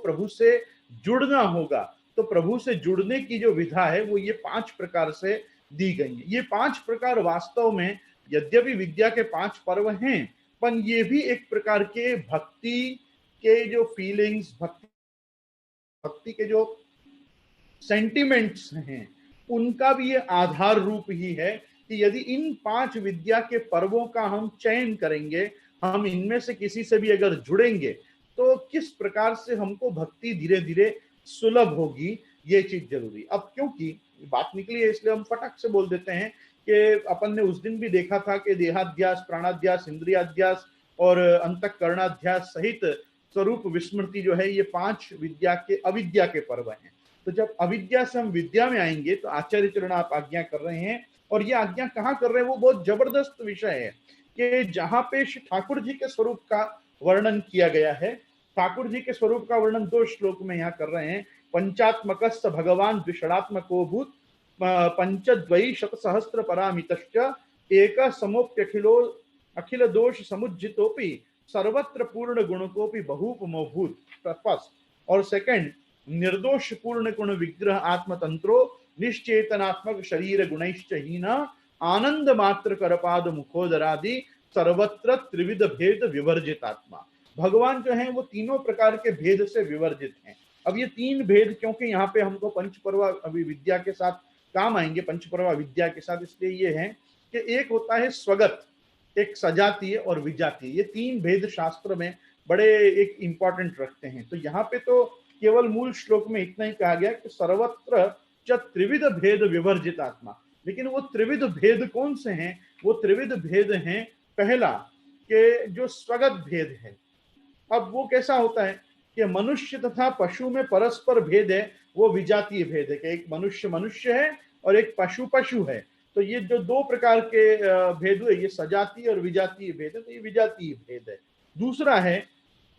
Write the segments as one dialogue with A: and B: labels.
A: प्रभु से जुड़ना होगा। तो प्रभु से जुड़ने की जो विधा है वो ये 5 प्रकार से दी गई है। ये 5 प्रकार वास्तव में यद्यपि विद्या के 5 पर्व हैं, पर ये भी एक प्रकार के भक्ति के जो फीलिंग्स, भक्ति के जो सेंटिमेंट्स हैं, उनका भी ये आधार रूप ही है कि यदि इन 5 विद्या के पर्वों का हम चयन करेंगे, हम इनमें से किसी से भी अगर जुड़ेंगे, तो किस प्रकार से हमको भक्ति धीरे धीरे सुलभ होगी, ये चीज जरूरी। अब क्योंकि बात निकली है इसलिए हम फटक से बोल देते हैं कि अपन ने उस दिन भी देखा था कि देहाध्यास, प्राणाध्यास, इंद्रियाध्यास और अंतःकरणाध्यास सहित स्वरूप विस्मृति जो है, ये 5 विद्या के अविद्या के पर्व हैं। तो जब अविद्या से हम विद्या में आएंगे तो आचार्य चरण आप आज्ञा कर रहे हैं, और ये आज्ञा कहाँ कर रहे हैं, वो बहुत जबरदस्त विषय है कि जहां पे ठाकुर जी के स्वरूप का वर्णन किया गया है। ठाकुर जी के स्वरूप का वर्णन 2 श्लोक में यहाँ कर रहे हैं। पंचात्मकस्य भगवान द्विषणात्मको भूत पंचद्वयी शतसहस्र परामितश्च एक समोप्यखिलो अखिल दोष समुज्जितोपि सर्वत्र पूर्ण गुणकोपि बहुपमो भूत। फर्स्ट और सेकंड, निर्दोष पूर्ण गुण विग्रह आत्मतंत्रो निश्चेतनात्मक शरीर गुणैश्च हीना आनंद मात्र करपाद मुखोदरादि सर्वत्र त्रिविध भेद विवर्जित आत्मा। भगवान जो है वो तीनों प्रकार के भेद से विवर्जित हैं। अब ये 3 भेद क्योंकि यहाँ पे हमको पंचपर्वा विद्या के साथ काम आएंगे, पंचपर्वा विद्या के साथ, इसलिए ये है कि एक होता है स्वगत, एक सजातीय और विजातीय। ये 3 भेद शास्त्र में बड़े एक इंपॉर्टेंट रखते हैं। तो यहाँ पे तो केवल मूल श्लोक में इतना ही कहा गया कि सर्वत्र च त्रिविध भेद विवर्जित आत्मा। लेकिन वो त्रिविध भेद कौन से हैं? वो त्रिविध भेद हैं, पहला कि जो स्वगत भेद है। अब वो कैसा होता है कि मनुष्य तथा पशु में परस्पर भेद है, वो विजातीय भेद है कि एक मनुष्य मनुष्य है और एक पशु पशु है। तो ये जो 2 प्रकार के भेद हुए, ये सजातीय और विजातीय भेद है, तो ये विजातीय भेद है। दूसरा है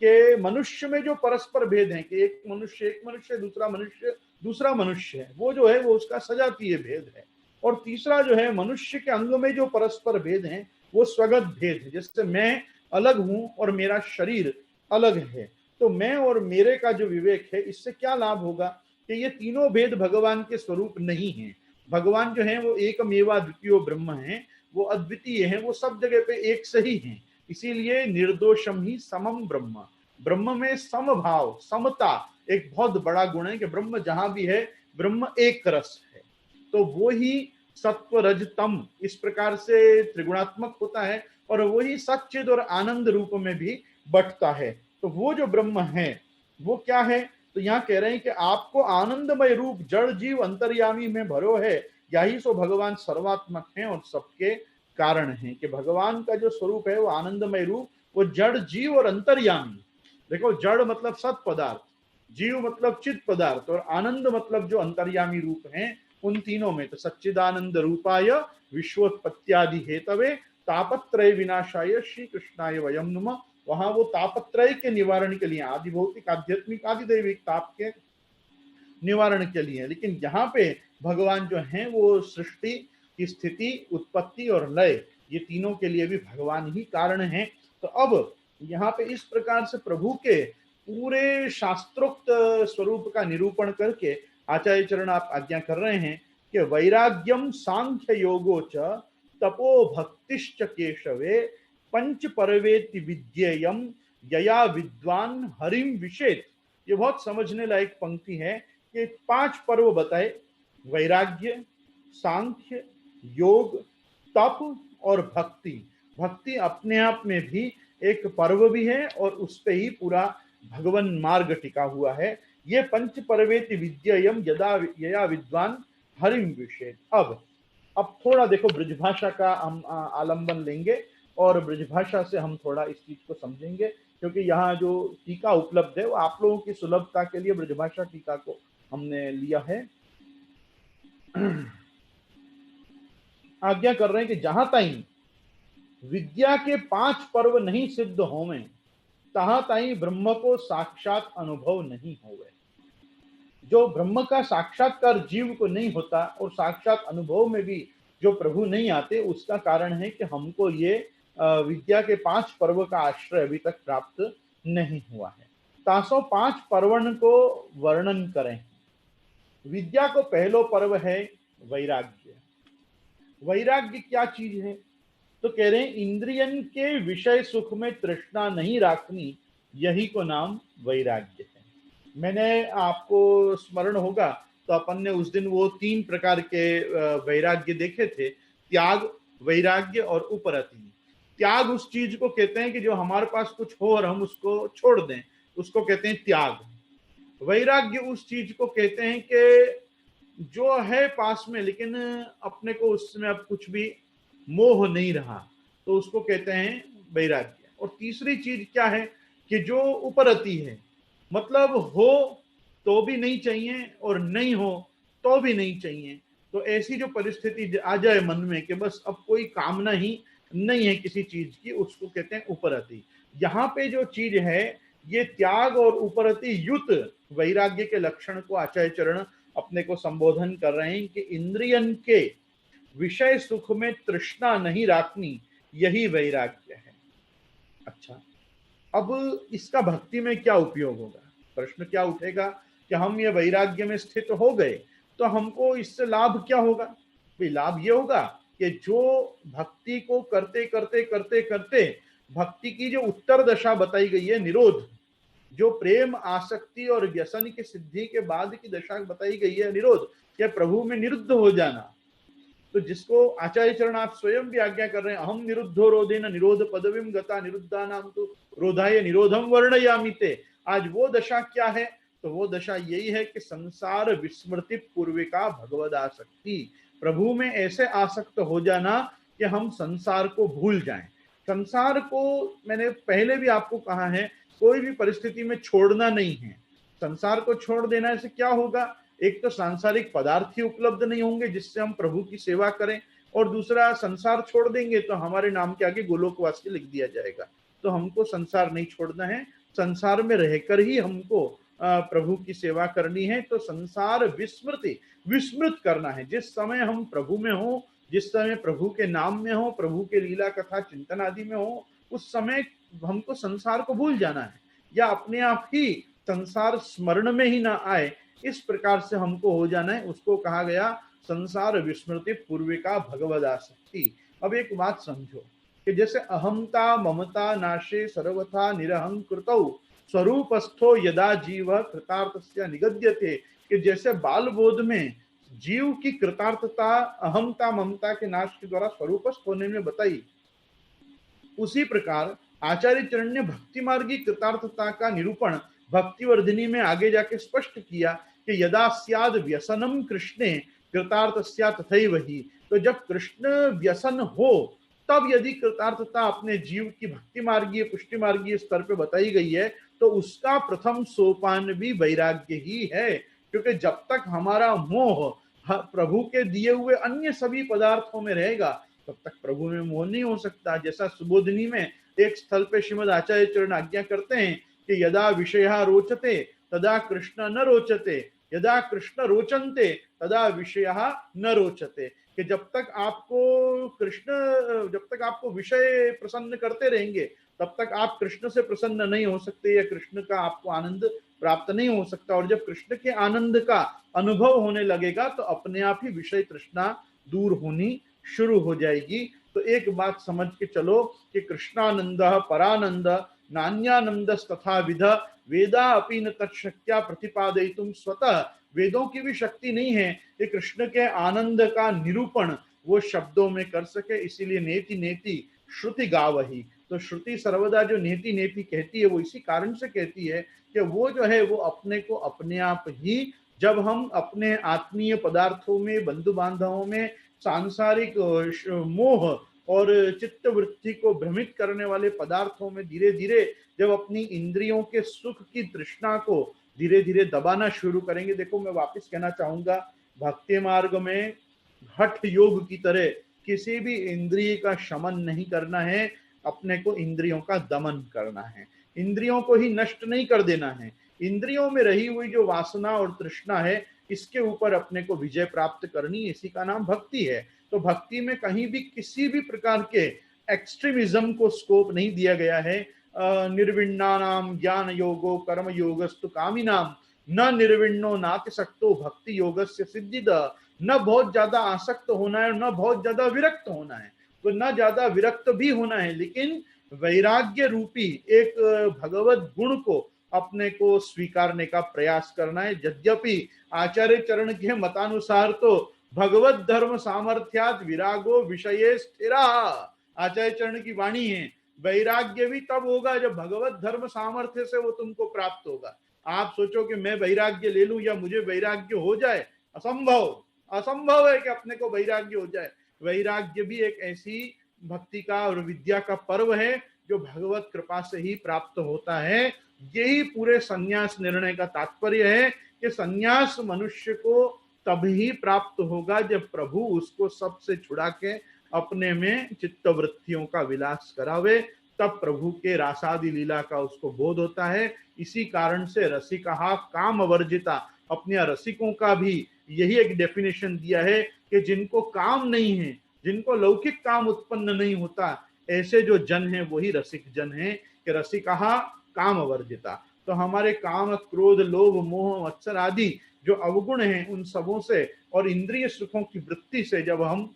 A: कि मनुष्य में जो परस्पर भेद है कि एक मनुष्य दूसरा मनुष्य है, वो जो है वो उसका सजातीय भेद है। और तीसरा जो है मनुष्य के अंग में जो परस्पर भेद है वो स्वगत भेद है। जैसे मैं अलग हूं और मेरा शरीर अलग है, तो मैं और मेरे का जो विवेक है, इससे क्या लाभ होगा कि ये तीनों भेद भगवान के स्वरूप नहीं है। भगवान जो है वो एकमेवा द्वितीयो ब्रह्म है, वो अद्वितीय है, वो सब जगह पे एक सही है। इसीलिए निर्दोषम ही समम ब्रह्म, ब्रह्म में समभाव, समता एक बहुत बड़ा गुण है कि ब्रह्म जहां भी है, ब्रह्म एक रस है। तो वो ही सत्व रज तम इस प्रकार से त्रिगुणात्मक होता है, और वही सच्चिद और आनंद रूप में भी बटता है। तो वो जो ब्रह्म है वो क्या है? तो यहाँ कह रहे हैं कि आपको आनंदमय रूप जड़ जीव अंतर्यामी में भरो है, यही सो भगवान सर्वात्मक हैं और सबके कारण है। कि भगवान का जो स्वरूप है वो आनंदमय रूप, वो जड़ जीव और अंतर्यामी। देखो, जड़ मतलब सत पदार्थ, जीव मतलब चित पदार्थ, और आनंद मतलब जो अंतर्यामी रूप है उन तीनों में। तो सच्चिदानंद रूपाय विश्वोत्पत्त्यादि हेतवे तापत्रय विनाशाय श्री कृष्णाय वयम नुम। वहां वो तापत्रय के निवारण के लिए, आदि भौतिक, आध्यात्मिक, आदि दैविक ताप के निवारण के लिए। लेकिन यहाँ पे भगवान जो है वो सृष्टि की स्थिति, उत्पत्ति और लय, ये तीनों के लिए भी भगवान ही कारण है। तो अब यहाँ पे इस प्रकार से प्रभु के पूरे शास्त्रोक्त स्वरूप का निरूपण करके आचार्य चरण आप आज्ञा कर रहे हैं कि वैराग्यम सांख्य योगो च तपो भक्तिश्च केशवे पंच परवेति विद्येयम यया विद्वान हरिम विषेत। ये बहुत समझने लायक पंक्ति है कि 5 पर्व बताए, वैराग्य, सांख्य, योग, तप और भक्ति। भक्ति अपने आप में भी एक पर्व भी है और उस पे ही पूरा भगवन मार्ग टिका हुआ है। ये पंच पर्वेति विद्येयम यदा यया विद्वान हरिम विषेत। अब थोड़ा देखो ब्रजभाषा का हम आलंबन लेंगे और ब्रजभाषा से हम थोड़ा इस चीज को समझेंगे, क्योंकि यहाँ जो टीका उपलब्ध है वो आप लोगों की सुलभता के लिए ब्रजभाषा टीका को हमने लिया है। आज्ञा कर रहे हैं कि जहां ताई विद्या के 5 पर्व नहीं सिद्ध होवे, तहां ताई ब्रह्म को साक्षात अनुभव नहीं होवे। जो ब्रह्म का साक्षात्कार जीव को नहीं होता और साक्षात अनुभव में भी जो प्रभु नहीं आते, उसका कारण है कि हमको ये विद्या के 5 पर्व का आश्रय अभी तक प्राप्त नहीं हुआ है। तासो 5 पर्वण को वर्णन करें। विद्या को पहलो पर्व है वैराग्य। वैराग्य क्या चीज है? तो कह रहे हैं इंद्रियन के विषय सुख में तृष्णा नहीं रखनी, यही को नाम वैराग्य है। मैंने आपको स्मरण होगा तो अपन ने उस दिन वो 3 प्रकार के वैराग्य देखे थे, त्याग, वैराग्य और उपरति। त्याग उस चीज को कहते हैं कि जो हमारे पास कुछ हो और हम उसको छोड़ दें, उसको कहते हैं त्याग। वैराग्य उस चीज को कहते हैं कि जो है पास में लेकिन अपने को उसमें अब कुछ भी मोह नहीं रहा, तो उसको कहते हैं वैराग्य। और तीसरी चीज क्या है कि जो उपरति है, मतलब हो तो भी नहीं चाहिए और नहीं हो तो भी नहीं चाहिए। तो ऐसी जो परिस्थिति आ जाए मन में कि बस अब कोई कामना ही नहीं है किसी चीज की, उसको कहते हैं उपरति। यहाँ पे जो चीज है ये त्याग और उपरति युत वैराग्य के लक्षण को आचार्य चरण अपने को संबोधन कर रहे हैं कि इंद्रियन के विषय सुख में तृष्णा नहीं रखनी, यही वैराग्य है। अच्छा, अब इसका भक्ति में क्या उपयोग होगा? प्रश्न क्या उठेगा कि हम ये वैराग्य में स्थित हो गए तो हमको इससे लाभ क्या होगा? भाई लाभ ये होगा कि जो भक्ति को करते करते करते करते भक्ति की जो उत्तर दशा बताई गई है, निरोध, जो प्रेम आसक्ति और व्यसन की सिद्धि के बाद की दशा बताई गई है निरोध, क्या प्रभु में निरुद्ध हो जाना, तो जिसको आचार्य चरण आप स्वयं भी आज्ञा कर रहे हैं, अहम निरुद्धो रोधेन निरोध पदवीम गता निरुद्धा नाम तो रोधाय निरोधम वर्णयामिते। आज वो दशा क्या है? तो वो दशा यही है कि संसार विस्मृति पूर्विका भगवदासक्ति, प्रभु में ऐसे आसक्त हो जाना कि हम संसार को भूल जाएं। संसार को मैंने पहले भी आपको कहा है, कोई भी परिस्थिति में छोड़ना नहीं है। संसार को छोड़ देना से क्या होगा? एक तो सांसारिक पदार्थ ही उपलब्ध नहीं होंगे जिससे हम प्रभु की सेवा करें, और दूसरा संसार छोड़ देंगे तो हमारे नाम के आगे गोलोकवासी लिख दिया जाएगा। तो हमको संसार नहीं छोड़ना है, संसार में रहकर ही हमको प्रभु की सेवा करनी है। तो संसार विस्मृति, विस्मृत करना है। जिस समय हम प्रभु में हो, जिस समय प्रभु के नाम में हो, प्रभु के लीला कथा चिंतन आदि में हो, उस समय हमको संसार को भूल जाना है, या अपने आप ही संसार स्मरण में ही ना आए, इस प्रकार से हमको हो जाना है। उसको कहा गया संसार विस्मृति पूर्विका भगवदासक्ति। अब एक बात समझो कि जैसे अहमता ममता नाशे सर्वथा निरहंकृतौ स्वरूपस्थो यदा जीव कृतार्थस्य निगद्यते, कि जैसे बाल बोध में जीव की कृतार्थता अहमता ममता के नाश के द्वारा स्वरूपस्थ होने में बताई, उसी प्रकार आचार्य चरण ने भक्ति मार्गी कृतार्थता का निरूपण भक्तिवर्धिनी में आगे जाके स्पष्ट किया कि यदा स्याद व्यसनम कृष्णे कृतार्थस्या तथैवहि। तो जब कृष्ण व्यसन हो तब यदि कृतार्थता अपने जीव की भक्ति मार्गीय पुष्टि मार्गीय स्तर पे बताई गई है, तो उसका प्रथम सोपान भी वैराग्य ही है। क्योंकि जब तक हमारा मोह प्रभु के दिए हुए अन्य सभी पदार्थों में रहेगा, तब तक प्रभु में मोह नहीं हो सकता। जैसा सुबोधिनी में एक स्थल पे श्रीमद आचार्य चरण आज्ञा करते हैं कि यदा विषया रोचते तदा कृष्ण न रोचते, यदा कृष्ण रोचन्ते तदा विषया न रोचते। कि जब तक आपको विषय प्रसन्न करते रहेंगे, तब तक आप कृष्ण से प्रसन्न नहीं हो सकते, या कृष्ण का आपको आनंद प्राप्त नहीं हो सकता। और जब कृष्ण के आनंद का अनुभव होने लगेगा तो अपने आप ही विषय तृष्णा दूर होनी शुरू हो जाएगी। तो एक बात समझ के चलो कि कृष्णानंद परानंद नान्यानंद तथा विध वेदा अपि न तत्शक्या प्रतिपादयितुम स्वतः। वेदों की भी शक्ति नहीं है कि कृष्ण के आनंद का निरूपण वो शब्दों में कर सके। इसीलिए नेति नेति श्रुति गावही। तो श्रुति सर्वदा जो नेति नेति कहती है वो इसी कारण से कहती है कि वो जो है वो अपने को अपने आप ही, जब हम अपने आत्मीय पदार्थों में, बंधु बांधवों में, सांसारिक मोह और चित्त वृत्ति को भ्रमित करने वाले पदार्थों में धीरे धीरे जब अपनी इंद्रियों के सुख की तृष्णा को धीरे धीरे दबाना शुरू करेंगे। देखो मैं वापस कहना चाहूंगा, भक्ति मार्ग में हठ योग की तरह किसी भी इंद्रिय का शमन नहीं करना है, अपने को इंद्रियों का दमन करना है। इंद्रियों को ही नष्ट नहीं कर देना है, इंद्रियों में रही हुई जो वासना और तृष्णा है इसके ऊपर अपने को विजय प्राप्त करनी, इसी का नाम भक्ति है। तो भक्ति में कहीं भी किसी भी प्रकार के एक्सट्रीमिज्म को स्कोप नहीं दिया गया है। निर्विण्णानाम ज्ञान योगो कर्म योगस्तु कामिनाम न निर्विण्णो नातिशक्तो भक्ति योगस्य सिद्धिद। न बहुत ज्यादा आसक्त होना है, न बहुत ज्यादा विरक्त होना है, तो न ज्यादा विरक्त भी होना है, लेकिन वैराग्य रूपी एक भगवत गुण को अपने को स्वीकारने का प्रयास करना है। यद्यपि आचार्य चरण के मतानुसार तो भगवत धर्म सामर्थ्यात विरागो विषये स्थिरा, आचार्य चरण की वाणी है, वैराग्य भी तब होगा जब भगवत धर्म सामर्थ्य से वो तुमको प्राप्त होगा। आप सोचो कि मैं वैराग्य ले लूं या मुझे वैराग्य हो जाए, असंभव, असंभव है कि अपने को वैराग्य हो जाए। वैराग्य भी एक ऐसी भक्ति का और विद्या का पर्व है जो भगवत कृपा से ही प्राप्त होता है। यही पूरे संन्यास निर्णय का तात्पर्य है कि संन्यास मनुष्य को तभी प्राप्त होगा जब प्रभु उसको सबसे छुड़ा के अपने में चित्तवृत्तियों का विलास करावे, तब प्रभु के रासादि लीला का उसको बोध होता है। इसी कारण से रसिका काम वर्जिता, अपने रसिकों का भी यही एक डेफिनेशन दिया है कि जिनको काम नहीं है, जिनको लौकिक काम उत्पन्न नहीं होता, ऐसे जो जन हैं वही रसिक जन हैं कि रसिका काम वर्जिता। तो हमारे काम क्रोध लोभ मोह मत्सर आदि जो अवगुण हैं उन सबों से और इंद्रिय सुखों की वृत्ति से जब हम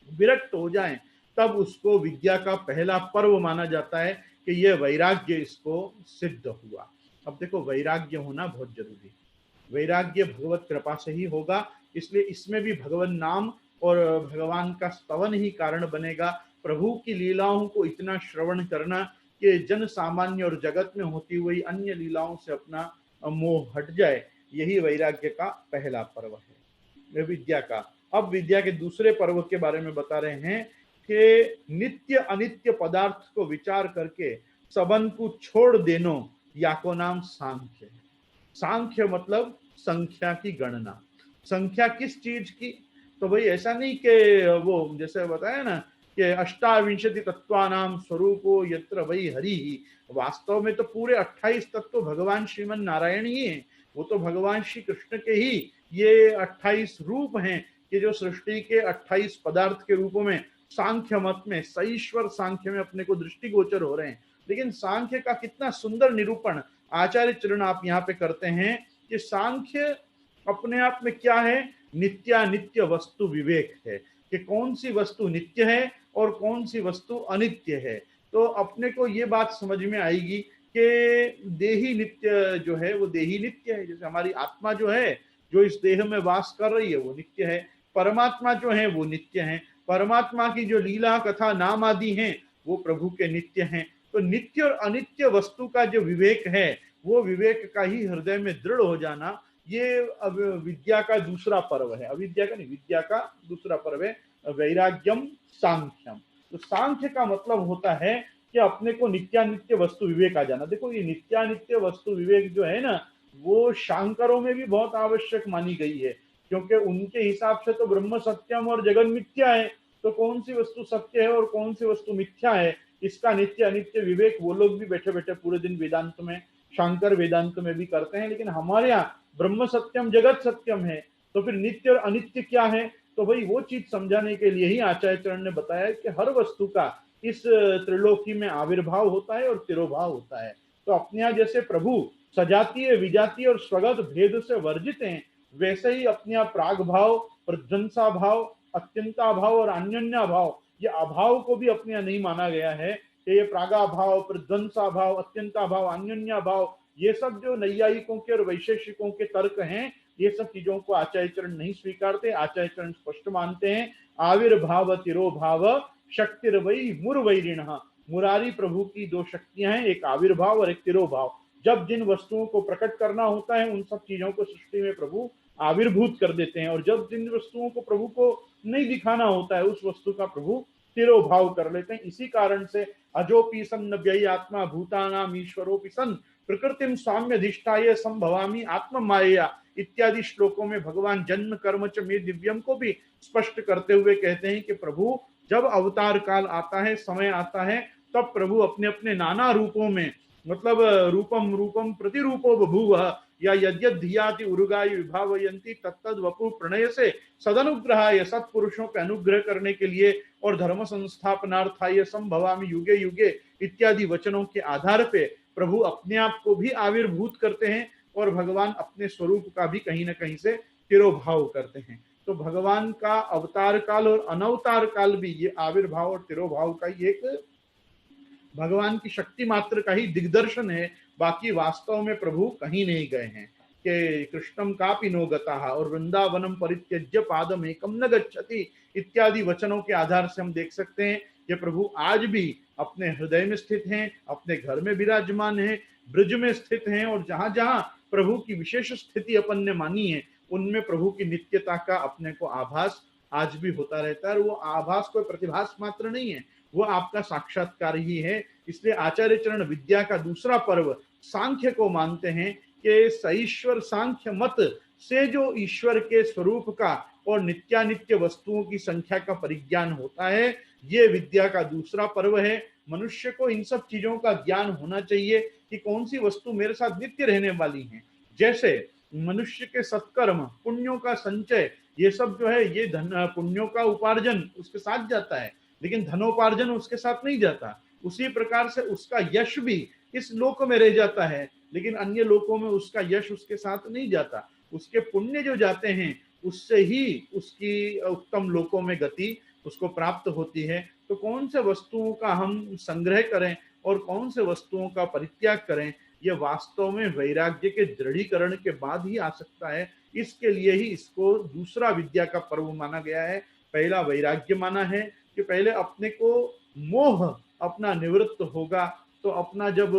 A: विरक्त हो जाएं, तब उसको विद्या का पहला पर्व माना जाता है कि यह वैराग्य इसको सिद्ध हुआ। अब देखो, वैराग्य होना बहुत जरूरी है। वैराग्य भगवत कृपा से ही होगा, इसलिए इसमें भी भगवान नाम और भगवान का स्तवन ही कारण बनेगा। प्रभु की लीलाओं को इतना श्रवण करना कि जन सामान्य और जगत में होती हुई अन्य लीलाओं से अपना मोह हट जाए, यही वैराग्य का पहला पर्व है विद्या का। अब विद्या के दूसरे पर्व के बारे में बता रहे हैं कि नित्य अनित्य पदार्थ को विचार करके सबन को छोड़ देनो, या को नाम सांख्य है। सांख्य मतलब संख्या की गणना। संख्या किस चीज की? तो भाई ऐसा नहीं कि वो जैसे बताया ना कि अष्टाविंशति तत्वानाम स्वरूपो यत्र वही हरि, वास्तव में तो पूरे 28 तत्व भगवान श्रीमन नारायण ही है। वो तो भगवान श्री कृष्ण के ही ये 28 रूप हैं कि जो सृष्टि के 28 पदार्थ के रूपों में सांख्य मत में, सईश्वर सांख्य में अपने को दृष्टिगोचर हो रहे हैं। लेकिन सांख्य का कितना सुंदर निरूपण आचार्य चरण आप यहाँ पे करते हैं कि सांख्य अपने आप में क्या है? नित्यानित्य वस्तु विवेक है कि कौन सी वस्तु नित्य है और कौन सी वस्तु अनित्य है। तो अपने को ये बात समझ में आएगी कि देही नित्य जो है वो देही नित्य है। जैसे हमारी आत्मा जो है, जो इस देह में वास कर रही है, वो नित्य है। परमात्मा जो है वो नित्य है। परमात्मा की जो लीला कथा नाम आदि हैं वो प्रभु के नित्य हैं। तो नित्य और अनित्य वस्तु का जो विवेक है, वो विवेक का ही हृदय में दृढ़ हो जाना, ये अब विद्या का दूसरा पर्व है। अविद्या का नहीं, विद्या का दूसरा पर्व है वैराग्यम सांख्यम। तो सांख्य का मतलब होता है कि अपने को नित्यानित्य वस्तु विवेक आ जाना। देखो, ये नित्यानित्य वस्तु विवेक जो है ना, वो शांकरों में भी बहुत आवश्यक मानी गई है, क्योंकि उनके हिसाब से तो ब्रह्म सत्यम और जगन मिथ्या है। तो कौन सी वस्तु सत्य है और कौन सी वस्तु मिथ्या है, इसका नित्य अनित्य विवेक वो लोग भी बैठे बैठे पूरे दिन वेदांत में, शांकर वेदांत में भी करते हैं। लेकिन हमारे यहाँ ब्रह्म सत्यम जगत सत्यम है, तो फिर नित्य और अनित्य क्या है? तो भाई वो चीज समझाने के लिए ही आचार्य चरण ने बताया कि हर वस्तु का इस त्रिलोकी में आविर्भाव होता है और तिरोभाव होता है। तो अपने यहाँ जैसे प्रभु सजातीय विजातीय और स्वगत भेद से वर्जित हैं, वैसे ही अपने यहाँ प्राग भाव, प्रध्वंसा भाव, अत्यंता भाव और अन्योन्या भाव, ये अभाव को भी अपने यहाँ नहीं माना गया है कि ये प्रागा भाव, प्रध्वंसा भाव, अत्यंता भाव, अन्योन्या भाव, ये सब जो नैयायिकों के और वैशेषिकों के तर्क हैं, ये सब चीजों को आचार्य चरण नहीं स्वीकारते। आचार्य चरण स्पष्ट मानते हैं आविर्भाव तिरोभाव शक्तिर्वई मुरवैरिण। मुरारी प्रभु की दो शक्तियां हैं, एक आविर्भाव और एक तिरोभाव। जब जिन वस्तुओं को प्रकट करना होता है उन सब चीजों को सृष्टि में प्रभु आविर्भूत कर देते हैं, और जब जिन वस्तुओं को प्रभु को नहीं दिखाना होता है उस वस्तु का प्रभु तिरोभाव कर लेते हैं। इसी कारण से अजोपि सन्न व्ययी आत्मा भूतानाम ईश्वरोपि सन प्रकृतिम स्वाम्य अधिष्ठाय संभवामी आत्म माया इत्यादि श्लोकों में भगवान जन्म कर्म च मे दिव्यम को भी स्पष्ट करते हुए कहते हैं कि प्रभु जब अवतार काल आता है, समय आता है, तब प्रभु अपने अपने नाना रूपों में, मतलब रूपम रूपम प्रतिरूपो बभूव, या यद्यद धियाति उरुगाय विभावयंती तत्तद वपु प्रणय से सदनुग्रहाय, सत्पुरुषों पे अनुग्रह करने के लिए और धर्म संस्थापनार्थाय संभवामि युगे युगे इत्यादि वचनों के आधार पे प्रभु अपने आप को भी आविर्भूत करते हैं और भगवान अपने स्वरूप का भी कहीं ना कहीं से तिरोभाव करते हैं। तो भगवान का अवतार काल और अनवतार काल भी ये आविर्भाव और तिरोभाव का ही एक भगवान की शक्ति मात्र का ही दिग्दर्शन है। बाकी वास्तव में प्रभु कहीं नहीं गए हैं कि कृष्णम कापि नो गताः और वृंदावनम परित्यज्य पादम एकम न गच्छति इत्यादि वचनों के आधार से हम देख सकते हैं कि प्रभु आज भी अपने हृदय में स्थित हैं, अपने घर में विराजमान हैं, ब्रज में स्थित हैं और जहां जहां प्रभु की विशेष स्थिति अपन ने मानी है उनमें प्रभु की नित्यता का अपने को आभास आज भी होता रहता है। और वो आभास कोई प्रतिभास मात्र नहीं है, वो आपका साक्षात्कार ही है। इसलिए आचार्य चरण विद्या का दूसरा पर्व सांख्य को मानते हैं कि सईश्वर सांख्य मत से जो ईश्वर के स्वरूप का और नित्यानित्य वस्तुओं की संख्या का परिज्ञान होता है, ये विद्या का दूसरा पर्व है। मनुष्य को इन सब चीजों का ज्ञान होना चाहिए कि कौन सी वस्तु मेरे साथ नित्य रहने वाली है। जैसे मनुष्य के सत्कर्म, पुण्यों का संचय, ये सब जो है ये धन पुण्यों का उपार्जन उसके साथ जाता है, लेकिन धनोपार्जन उसके साथ नहीं जाता। उसी प्रकार से उसका यश भी इस लोक में रह जाता है, लेकिन अन्य लोकों में उसका यश उसके साथ नहीं जाता। उसके पुण्य जो जाते हैं उससे ही उसकी उत्तम लोकों में गति उसको प्राप्त होती है। तो कौन से वस्तुओं का हम संग्रह करें और कौन से वस्तुओं का परित्याग करें, ये वास्तव में वैराग्य के दृढ़ीकरण के बाद ही आ सकता है। इसके लिए ही इसको दूसरा विद्या का पर्व माना गया है। पहला वैराग्य माना है कि पहले अपने को मोह अपना निवृत्त होगा, तो अपना जब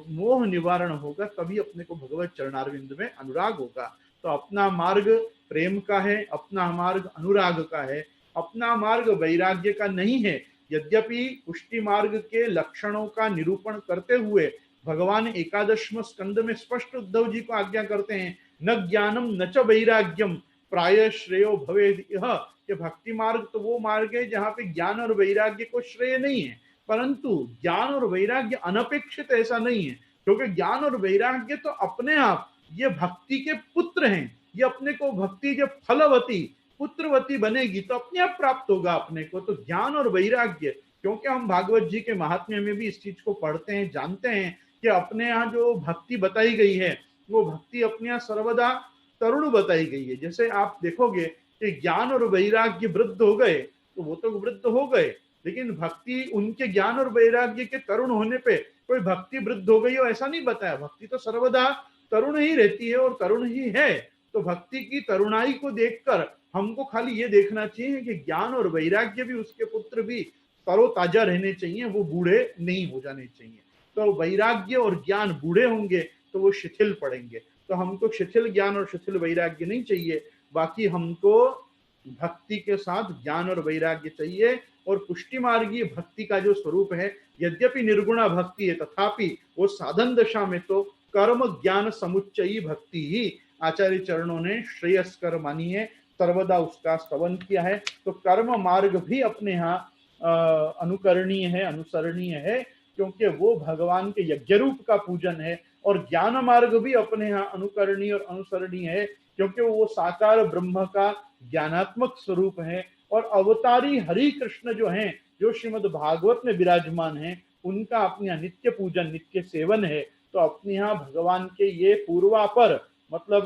A: मोह निवारण होगा तभी अपने को भगवत चरणारविंद में अनुराग होगा। तो अपना मार्ग प्रेम का है, अपना मार्ग अनुराग का है, अपना मार्ग वैराग्य का नहीं है। यद्यपि पुष्टि मार्ग के लक्षणों का निरूपण करते हुए भगवान एकादशम स्कंद में स्पष्ट उद्धव जी को आज्ञा करते हैं, न ज्ञानम न च वैराग्यम प्राय श्रेयो भवेद यह, कि भक्ति मार्ग तो वो मार्ग है जहाँ पे ज्ञान और वैराग्य को श्रेय नहीं है, परंतु ज्ञान और वैराग्य अनपेक्षित ऐसा नहीं है, क्योंकि ज्ञान और वैराग्य तो अपने आप ये भक्ति के पुत्र हैं। ये अपने को भक्ति जब फलवती पुत्रवती बनेगी तो अपने आप प्राप्त होगा अपने को। तो ज्ञान और वैराग्य, क्योंकि हम भागवत जी के महात्म्य में भी इस चीज को पढ़ते हैं, जानते हैं कि अपने यहाँ जो भक्ति बताई गई है वो भक्ति अपने यहाँ सर्वदा तरुण बताई गई है। जैसे आप देखोगे कि ज्ञान और वैराग्य वृद्ध हो गए तो वो तो वृद्ध हो गए, लेकिन भक्ति उनके ज्ञान और वैराग्य के तरुण होने पे कोई भक्ति वृद्ध हो गई हो ऐसा नहीं बताया। भक्ति तो सर्वदा तरुण ही रहती है और तरुण ही है। तो भक्ति की तरुणाई को देखकर हमको खाली ये देखना चाहिए कि ज्ञान और वैराग्य भी उसके पुत्र भी तरोताजा रहने चाहिए, वो बूढ़े नहीं हो जाने चाहिए। तो वैराग्य और ज्ञान बूढ़े होंगे तो वो शिथिल पड़ेंगे। तो हमको शिथिल ज्ञान और शिथिल वैराग्य नहीं चाहिए, बाकी हमको भक्ति के साथ ज्ञान और वैराग्य चाहिए। और पुष्टि मार्गीय भक्ति का जो स्वरूप है, यद्यपि निर्गुणा भक्ति है तथापि वो साधन दशा में तो कर्म ज्ञान समुच्चयी भक्ति ही आचार्य चरणों ने श्रेयस्कर मानी है, सर्वदा उसका स्तवन किया है। तो कर्म मार्ग भी अपने यहाँ अनुकरणीय है, अनुसरणीय है, क्योंकि वो भगवान के यज्ञ रूप का पूजन है। और ज्ञान मार्ग भी अपने यहाँ अनुकरणीय और अनुसरणीय है, क्योंकि वो साकार ब्रह्म का ज्ञानात्मक स्वरूप है। और अवतारी हरि कृष्ण जो हैं, जो श्रीमद् भागवत में विराजमान हैं, उनका अपने यहाँ नित्य पूजन, नित्य सेवन है। तो अपने यहाँ भगवान के ये पूर्वापर मतलब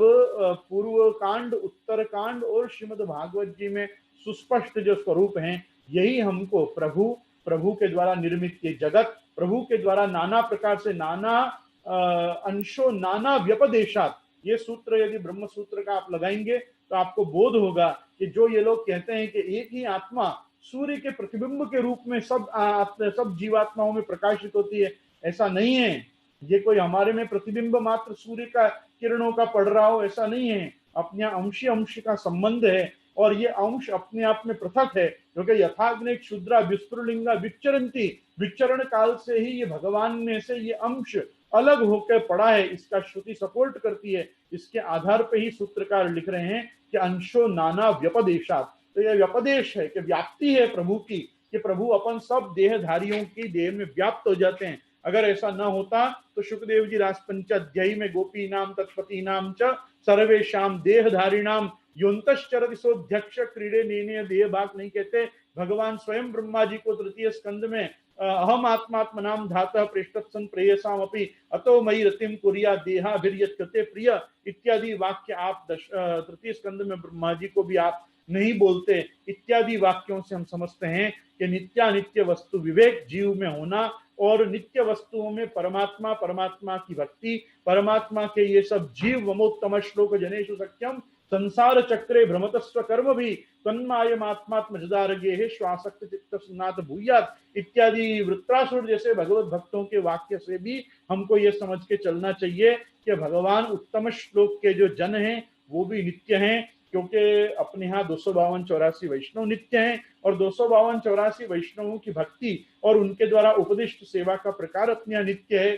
A: पूर्व कांड, उत्तर कांड और श्रीमद् भागवत जी में सुस्पष्ट जो स्वरूप हैं, यही हमको प्रभु के द्वारा निर्मित ये जगत, प्रभु के द्वारा नाना प्रकार से नाना अंशों नाना व्यपदेशात, ये सूत्र यदि ब्रह्म सूत्र का आप लगाएंगे तो आपको बोध होगा कि जो ये लोग कहते हैं कि एक ही आत्मा सूर्य के प्रतिबिंब के रूप में सब जीवात्माओं में प्रकाशित होती है, ऐसा नहीं है। ये कोई हमारे में प्रतिबिंब मात्र सूर्य का किरणों का पड़ रहा हो, ऐसा नहीं है। अपने अंशी अंश का संबंध है और ये अंश अपने आप में पृथक है, क्योंकि यथाग्नि क्षुद्रा विस्फुलिंगा विचरंती, विचरण काल से ही ये भगवान में से ये अंश अलग होकर पड़ा है, इसका श्रुति सपोर्ट करती है। इसके आधार पे ही सूत्रकार लिख रहे हैं कि अंशो नाना व्यपदेशात। तो यह व्यपदेश है कि व्याप्ति है प्रभु की, कि प्रभु अपन सब देहधारियों की देह में व्याप्त हो जाते हैं। अगर ऐसा न होता तो सुखदेव जी रासपंचाध्यायी में गोपी नाम तत्पति नाम च सर्वेशाम देहधारिणाम योन्तश्चरति सोध्यक्ष क्रीडे नेने देह भाग नहीं कहते। भगवान स्वयं ब्रह्मा जी को तृतीय स्कंद में अहम आत्मात्मनाम धातः पृष्ठत्सन प्रेयसाम अपि अतो मयि रतिम कुरिया देहाभिर्यत्कृते प्रिय इत्यादि वाक्य आप तृतीय स्कंद में ब्रह्मा जी को भी आप नहीं बोलते। इत्यादि वाक्यों से हम समझते हैं कि नित्यानित्य वस्तु विवेक जीव में होना और नित्य वस्तुओं में परमात्मा, परमात्मा की भक्ति, परमात्मा के ये सब जीव वमोत्तम श्लोक जनेषु सख्यम संसार चक्रे भ्रमतस्व कर्म भी तन्मायमात्मात्म जदारगे श्वासक्त चित्त सुनाथ भूयात इत्यादि वृत्रासुर जैसे भगवत भक्तों के वाक्य से भी हमको ये समझ के चलना चाहिए कि भगवान उत्तम श्लोक के जो जन हैं वो भी नित्य हैं, क्योंकि अपने यहाँ 252-84 वैष्णव नित्य हैं और 252-84 वैष्णवों की भक्ति और उनके द्वारा उपदिष्ट सेवा का प्रकार अपने यहाँ नित्य है।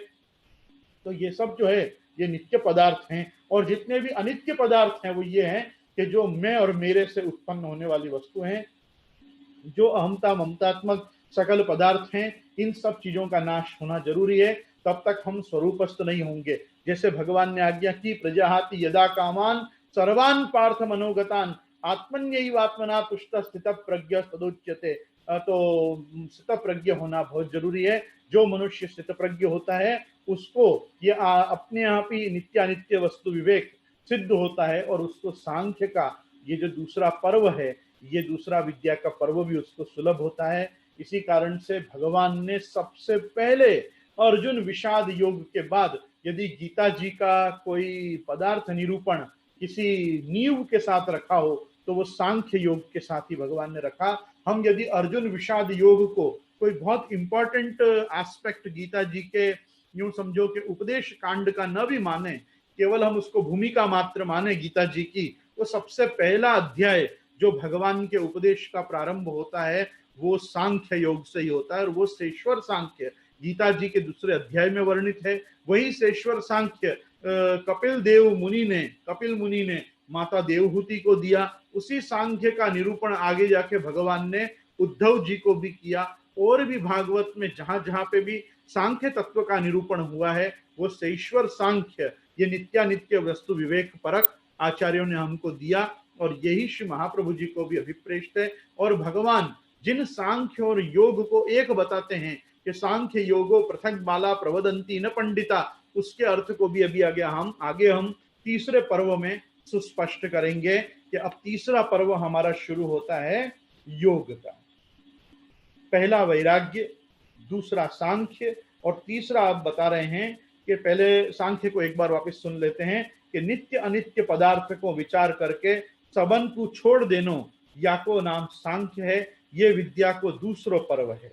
A: तो ये सब जो है ये नित्य पदार्थ हैं। और जितने भी अनित्य पदार्थ हैं वो ये हैं कि जो मैं और मेरे से उत्पन्न होने वाली वस्तु हैं, जो अहमता ममतात्मक सकल पदार्थ हैं, इन सब चीजों का नाश होना जरूरी है, तब तक हम स्वरूपस्थ नहीं होंगे। जैसे भगवान ने आज्ञा की प्रजाहाति यदा कामान सर्वान पार्थ मनोगतान आत्मन्यैवात्मना तुष्ट स्थित प्रज्ञ तदुच्यते। तो स्थित प्रज्ञ होना बहुत जरूरी है। जो मनुष्य स्थित प्रज्ञ होता है उसको ये अपने आप ही नित्यानित्य वस्तु विवेक सिद्ध होता है और उसको सांख्य का ये जो दूसरा पर्व है, ये दूसरा विद्या का पर्व भी उसको सुलभ होता है। इसी कारण से भगवान ने सबसे पहले अर्जुन विषाद योग के बाद यदि गीता जी का कोई पदार्थ निरूपण किसी नींव के साथ रखा हो तो वो सांख्य योग के साथ ही भगवान ने रखा। हम यदि अर्जुन विषाद योग को कोई बहुत इंपॉर्टेंट एस्पेक्ट गीता जी के यूं समझो कि उपदेश कांड का न भी माने, केवल हम उसको भूमिका मात्र माने गीता जी की, तो सबसे पहला अध्याय जो भगवान के उपदेश का प्रारंभ होता है वो सांख्य योग से ही होता है। और वो सेश्वर सांख्य गीता जी के दूसरे अध्याय में वर्णित है। वही सेश्वर सांख्य कपिल मुनि ने माता देवहूति को दिया। उसी सांख्य का निरूपण आगे जाके भगवान ने उद्धव जी को भी किया। और भी भागवत में जहां जहां पे भी सांख्य तत्व का निरूपण हुआ है वो सेश्वर सांख्य, ये नित्यानित्य वस्तु विवेक परक आचार्यों ने हमको दिया और यही श्री महाप्रभु जी को भी अभिप्रेष्ट है। और भगवान जिन सांख्य और योग को एक बताते हैं कि सांख्य योगो पृथक बाला प्रवदंती न पंडिता, उसके अर्थ को भी अभी आगे हम तीसरे पर्व में सुस्पष्ट करेंगे कि अब तीसरा पर्व हमारा शुरू होता है योग का। पहला वैराग्य, दूसरा सांख्य और तीसरा आप बता रहे हैं कि पहले सांख्य को एक बार वापस सुन लेते हैं कि नित्य अनित्य पदार्थ को विचार करके सबन को छोड़ देनो या को नाम सांख्य है। ये विद्या को दूसरो पर्व है।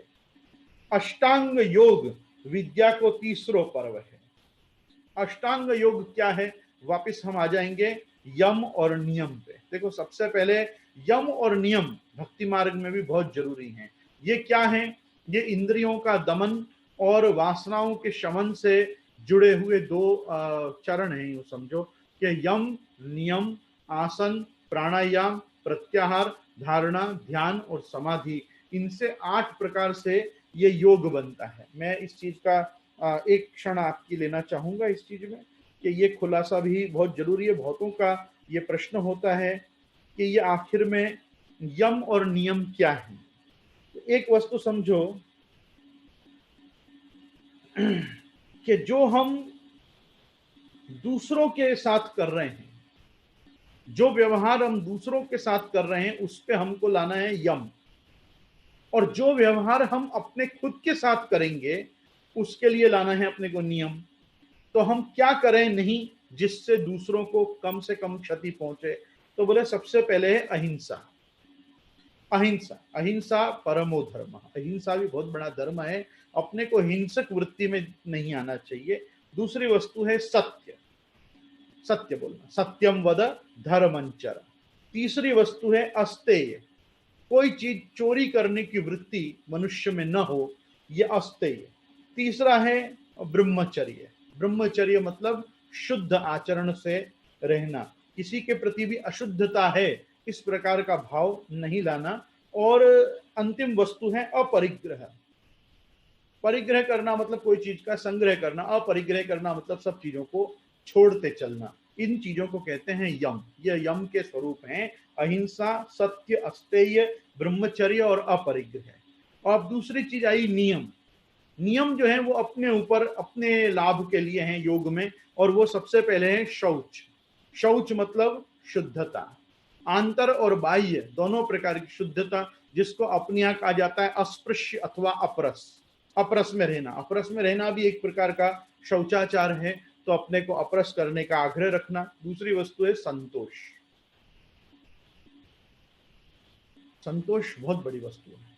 A: अष्टांग योग विद्या को तीसरो पर्व है। अष्टांग योग क्या है, वापस हम आ जाएंगे यम और नियम पे। देखो सबसे पहले यम और नियम भक्ति मार्ग में भी बहुत जरूरी हैं। ये क्या है, ये इंद्रियों का दमन और वासनाओं के शमन से जुड़े हुए दो चरण हैं। यूं समझो कि यम, नियम, आसन, प्राणायाम, प्रत्याहार, धारणा, ध्यान और समाधि, इनसे 8 प्रकार से ये योग बनता है। मैं इस चीज का एक क्षण आपकी लेना चाहूंगा इस चीज में कि ये खुलासा भी बहुत जरूरी है। बहुतों का ये प्रश्न होता है कि ये आखिर में यम और नियम क्या है। एक वस्तु समझो कि जो हम दूसरों के साथ कर रहे हैं, जो व्यवहार हम दूसरों के साथ कर रहे हैं, उस पे हमको लाना है यम। और जो व्यवहार हम अपने खुद के साथ करेंगे उसके लिए लाना है अपने को नियम। तो हम क्या करें नहीं जिससे दूसरों को कम से कम क्षति पहुंचे, तो बोले सबसे पहले है अहिंसा। अहिंसा, अहिंसा परमो धर्म। अहिंसा भी बहुत बड़ा धर्म है, अपने को हिंसक वृत्ति में नहीं आना चाहिए। दूसरी वस्तु है सत्य, सत्य बोलना, सत्यम वद धर्मंचर। तीसरी वस्तु है अस्तेय, कोई चीज चोरी करने की वृत्ति मनुष्य में न हो, यह अस्तेय। तीसरा है ब्रह्मचर्य। ब्रह्मचर्य मतलब शुद्ध आचरण से रहना, किसी के प्रति भी अशुद्धता है इस प्रकार का भाव नहीं लाना। और अंतिम वस्तु है अपरिग्रह। परिग्रह करना मतलब कोई चीज का संग्रह करना, अपरिग्रह करना मतलब सब चीजों को छोड़ते चलना। इन चीजों को कहते हैं यम। ये यम के स्वरूप हैं अहिंसा, सत्य, अस्तेय, ब्रह्मचर्य और अपरिग्रह। और दूसरी चीज आई नियम। नियम जो है वो अपने ऊपर अपने लाभ के लिए हैं योग में, और वो सबसे पहले है शौच। शौच मतलब शुद्धता, आंतर और बाह्य दोनों प्रकार की शुद्धता, जिसको अपने यहाँ कहा जाता है अस्पृश्य अथवा अपरस। अपरस में रहना, अपरस में रहना भी एक प्रकार का शौचाचार है, तो अपने को अपरस करने का आग्रह रखना। दूसरी वस्तु है संतोष। संतोष बहुत बड़ी वस्तु है,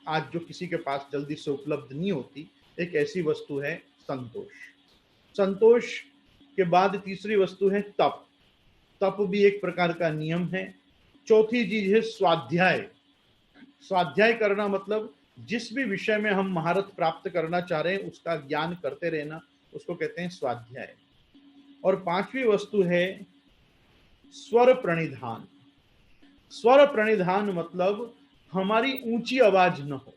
A: आज जो किसी के पास जल्दी से उपलब्ध नहीं होती, एक ऐसी वस्तु है संतोष। संतोष के बाद तीसरी वस्तु है तप। तप भी एक प्रकार का नियम है। चौथी चीज है स्वाध्याय। स्वाध्याय करना मतलब जिस भी विषय में हम महारत प्राप्त करना चाह रहे हैं उसका ज्ञान करते रहना, उसको कहते हैं स्वाध्याय। और पांचवी वस्तु है स्वर प्रणिधान। स्वर प्रणिधान मतलब हमारी ऊंची आवाज न हो,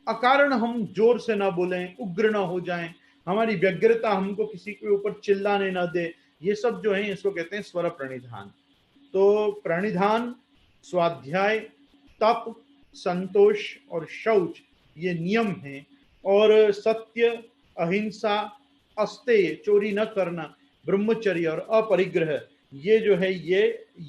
A: अकारण हम जोर से ना बोलें, उग्र ना हो जाएं, हमारी व्यग्रता हमको किसी के ऊपर चिल्लाने ना दे। ये सब जो है इसको कहते हैं स्वर प्रणिधान। तो प्रणिधान, स्वाध्याय, तप, संतोष और शौच ये नियम हैं। और सत्य, अहिंसा, अस्तेय चोरी न करना, ब्रह्मचर्य और अपरिग्रह ये जो है ये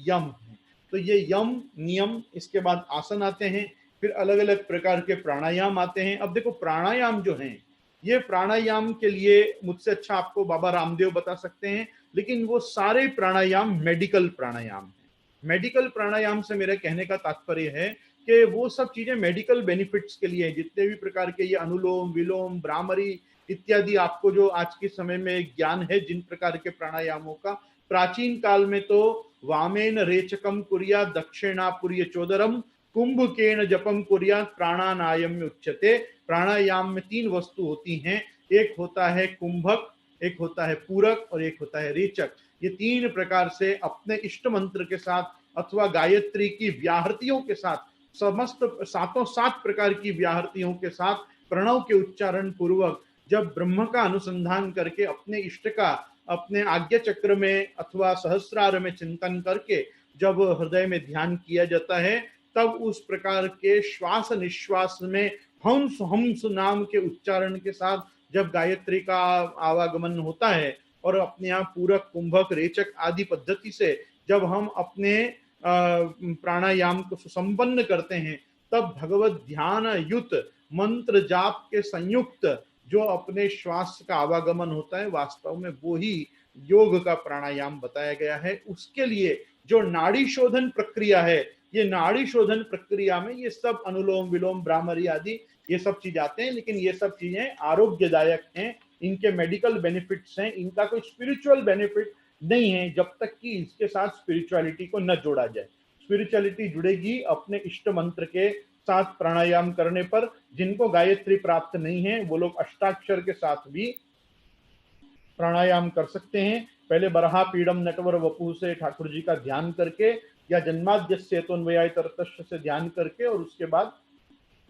A: यम है। तो ये यम नियम, इसके बाद आसन आते हैं, फिर अलग अलग प्रकार के प्राणायाम आते हैं। अब देखो प्राणायाम जो हैं, ये प्राणायाम के लिए मुझसे अच्छा आपको बाबा रामदेव बता सकते हैं, लेकिन वो सारे प्राणायाम मेडिकल प्राणायाम है। मेडिकल प्राणायाम से मेरे कहने का तात्पर्य है कि वो सब चीजें मेडिकल बेनिफिट्स के लिए, जितने भी प्रकार के ये अनुलोम विलोम भ्रामरी इत्यादि आपको जो आज के समय में ज्ञान है जिन प्रकार के प्राणायामों का, प्राचीन काल में तो वामेन रेचकम कुर्या दक्षिणापुर्य चोदरम कुंभकेन जपम कुर्या प्राणानायम उच्यते। प्राणायाम में तीन वस्तु होती हैं, एक होता है कुंभक, एक होता है पूरक और एक होता है रेचक। ये तीन प्रकार से अपने इष्ट मंत्र के साथ अथवा गायत्री की व्याहृतियों के साथ, समस्त सातों सात प्रकार की व्याहृतियों के साथ प्रणव के उच्चारण पूर्वक जब ब्रह्म का अनुसंधान करके अपने इष्ट का अपने आज्ञा चक्र में अथवा सहस्रार में चिंतन करके जब हृदय में ध्यान किया जाता है, तब उस प्रकार के श्वास निश्वास में हंस हंस नाम के उच्चारण के साथ जब गायत्री का आवागमन होता है और अपने यहाँ पूरक कुंभक रेचक आदि पद्धति से जब हम अपने प्राणायाम को सुसंपन्न करते हैं, तब भगवत ध्यान युत मंत्र जाप के संयुक्त जो अपने श्वास का आवागमन होता है, वास्तव में वो ही योग का प्राणायाम बताया गया है। उसके लिए जो नाड़ी शोधन प्रक्रिया है, ये नाड़ी शोधन प्रक्रिया में ये सब अनुलोम विलोम भ्रामरी आदि ये सब चीज आते हैं, लेकिन ये सब चीजें आरोग्यदायक हैं, इनके मेडिकल बेनिफिट्स हैं, इनका कोई स्पिरिचुअल बेनिफिट नहीं है जब तक कि इसके साथ स्पिरिचुअलिटी को न जोड़ा जाए। स्पिरिचुअलिटी जुड़ेगी अपने इष्ट मंत्र के साथ प्राणायाम करने पर। जिनको गायत्री प्राप्त नहीं है वो लोग अष्टाक्षर के साथ भी प्राणायाम कर सकते हैं। पहले बरहा पीडम नटवर वपु से ठाकुर जी का ध्यान करके या जन्माद्यस्य तोन्वयाय तरतश्च से ध्यान करके और उसके बाद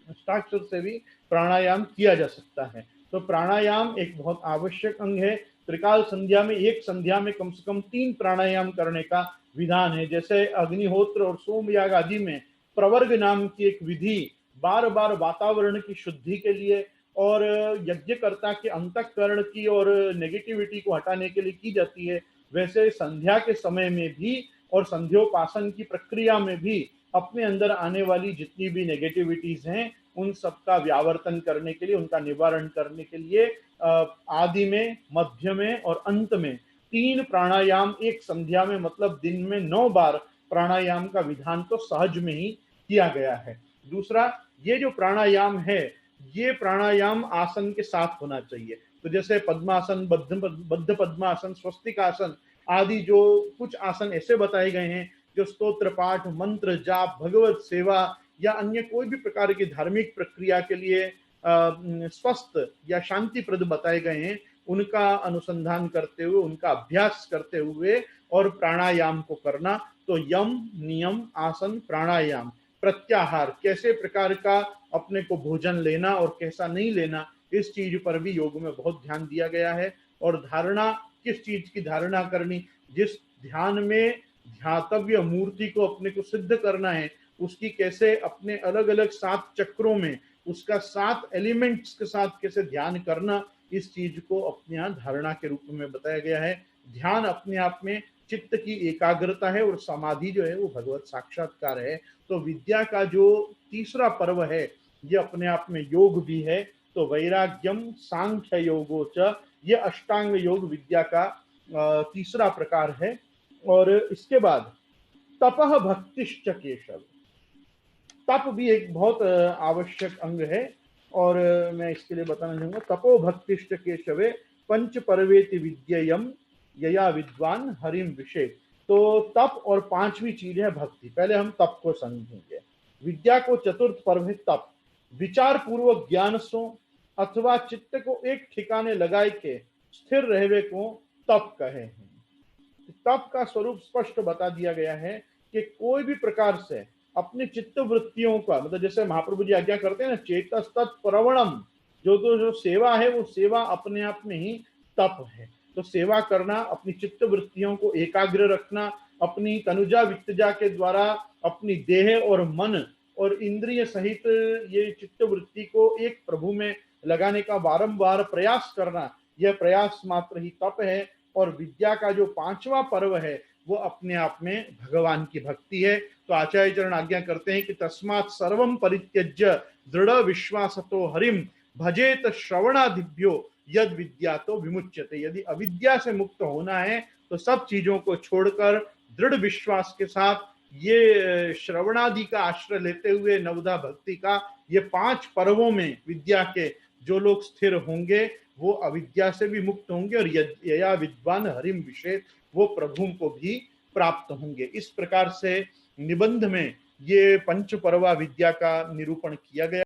A: अष्टाक्षर से भी प्राणायाम किया जा सकता है। तो प्राणायाम एक बहुत आवश्यक अंग है। त्रिकाल संध्या में एक संध्या में कम से कम 3 प्राणायाम करने का विधान है। जैसे अग्निहोत्र और सोमयाग आदि में प्रवर्ग नाम की एक विधि बार बार वातावरण की शुद्धि के लिए और यज्ञकर्ता के अंतःकरण की और नेगेटिविटी को हटाने के लिए की जाती है, वैसे संध्या के समय में भी और संध्योपासन की प्रक्रिया में भी अपने अंदर आने वाली जितनी भी नेगेटिविटीज हैं उन सबका व्यावर्तन करने के लिए, उनका निवारण करने के लिए आदि में, मध्य में और अंत में 3 प्राणायाम एक संध्या में, मतलब दिन में 9 बार प्राणायाम का विधान तो सहज में ही किया गया है। दूसरा, ये जो प्राणायाम है ये प्राणायाम आसन के साथ होना चाहिए। तो जैसे पद्मासन, बद्ध पद्मासन, स्वस्तिक आसन आदि जो कुछ आसन ऐसे बताए गए हैं जो स्तोत्र पाठ, मंत्र जाप, भगवत सेवा या अन्य कोई भी प्रकार की धार्मिक प्रक्रिया के लिए स्वस्थ या शांतिप्रद बताए गए हैं, उनका अनुसंधान करते हुए, उनका अभ्यास करते हुए और प्राणायाम को करना। तो यम, नियम, आसन, प्राणायाम, प्रत्याहार, कैसे प्रकार का अपने को भोजन लेना और कैसा नहीं लेना, इस चीज पर भी योग में बहुत ध्यान दिया गया है। और धारणा, किस चीज की धारणा करनी, जिस ध्यान में ध्यातव्य मूर्ति को अपने को सिद्ध करना है, उसकी कैसे अपने अलग अलग 7 चक्रों में उसका 7 एलिमेंट्स के साथ कैसे ध्यान करना, इस चीज को अपने यहाँ धारणा के रूप में बताया गया है। ध्यान अपने आप में चित्त की एकाग्रता है और समाधि जो है वो भगवत साक्षात्कार है। तो विद्या का जो तीसरा पर्व है ये अपने आप में योग भी है। तो वैराग्यम सांख्य योगो च, ये अष्टांग योग विद्या का तीसरा प्रकार है। और इसके बाद तपह भक्तिश्च केशव, तप भी एक बहुत आवश्यक अंग है। और मैं इसके लिए बताना चाहूंगा, तपो भक्तिश्च केशवे पंच पर्वेति विद्ययम यया विद्वान हरिम विषय। तो तप और पांचवी चीज है भक्ति। पहले हम तप को समझेंगे। विद्या को चतुर्थ पर्व है तप, विचार पूर्वक ज्ञान सो अथवा चित्त को एक ठिकाने लगाए के स्थिर रहवे को तप कहे हैं। तप का स्वरूप स्पष्ट बता दिया गया है कि कोई भी प्रकार से अपनी चित्त वृत्तियों का, मतलब जैसे महाप्रभु जी आज्ञा करते हैं ना, चेतस तत्प्रवणम, जो सेवा है वो सेवा अपने आप में ही तप है। तो सेवा करना, अपनी चित्त वृत्तियों को एकाग्र रखना, अपनी तनुजा वित्तजा के द्वारा अपनी देह और मन और इंद्रिय सहित ये चित्त वृत्ति को एक प्रभु में लगाने का बारंबार प्रयास करना, यह प्रयास मात्र ही तप है। और विद्या का जो पांचवा पर्व है वो अपने आप में भगवान की भक्ति है। तो आचार्य चरण आज्ञा करते हैं कि तस्मात् सर्वं परित्यज्य दृढ़ विश्वासतो हरिम भजेत श्रवणादिभ्यो यद विद्या तो विमुच्यते। यदि अविद्या से मुक्त होना है तो सब चीजों को छोड़कर दृढ़ विश्वास के साथ ये श्रवणादि का आश्रय लेते हुए नवदा भक्ति का ये 5 पर्वों में विद्या के जो लोग स्थिर होंगे वो अविद्या से भी मुक्त होंगे और यया विद्वान हरिम विषय, वो प्रभु को भी प्राप्त होंगे। इस प्रकार से निबंध में ये पंच पर्वा विद्या का निरूपण किया गया।